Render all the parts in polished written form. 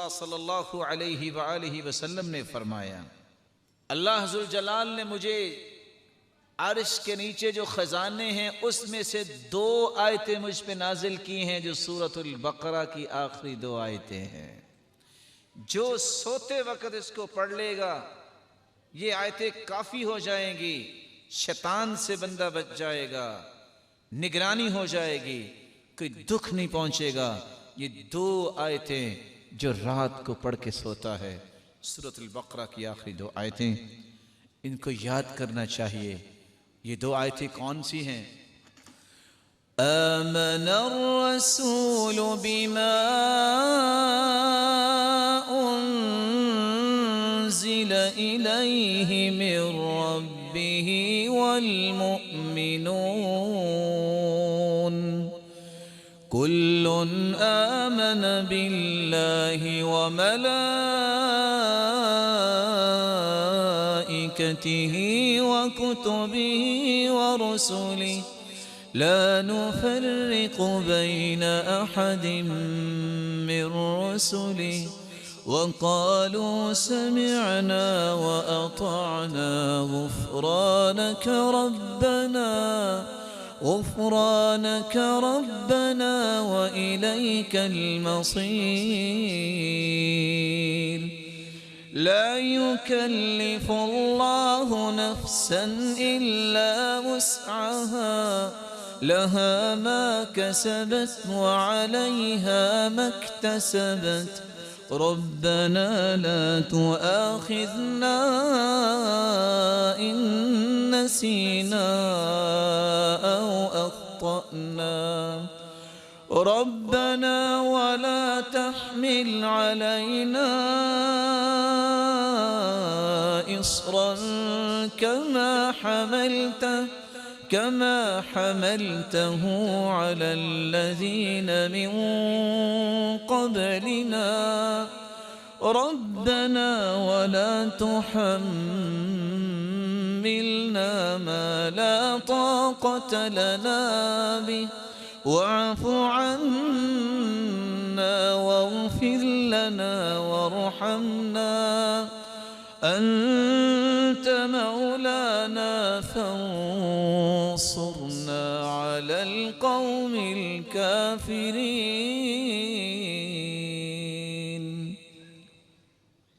रसूलुल्लाह सल्लल्लाहु अलैहि वआलिहि वसल्लम ने फरमाया, अल्लाह ज़ुल जलाल ने मुझे अर्श के नीचे जो ख़जाने हैं उसमें से 2 आयतें मुझ पे नाजिल की हैं, जो सूरतुल बकरा की आखिरी 2 आयतें हैं। जो सोते वक्त इसको पढ़ लेगा ये आयतें काफ़ी हो जाएंगी, शैतान से बंदा बच जाएगा, निगरानी हो जाएगी, कोई दुख नहीं पहुंचेगा। ये 2 आयतें जो रात को पढ़ के सोता है, सूरतुल बकरा की आखिरी 2 आयतें, इनको याद करना चाहिए। ये 2 आयतें कौन सी हैं? आमनर रसूल बिमा उन्ज़िला इलैहि मिर रब्बिहि वल मुअ्मिनून कुल्लुन आमन बिल्लाहि व मलाइकतिहि व कुतुबिहि व रुसुलिहि ला नुफर्रिकु बैन अहदिम मिर रुसुलिहि व क़ालू समिअना व अतअना غفرانك ربنا وإليك المصير لا يكلف الله نفسا إلا وسعها لها ما كسبت وعليها ما اكتسبت ربنا لا تؤاخذنا إن نسينا أو أخطأنا ربنا ولا تحمل علينا إصرا كما حملته على الذين من قبلنا ربنا ولا تحملنا ما لا طاقة لنا به واعف عنا واغفر لنا وارحمنا أنت مولانا فانصرنا على القوم الكافرين।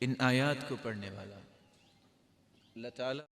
इन आयात को पढ़ने वाला अल्लाह ताला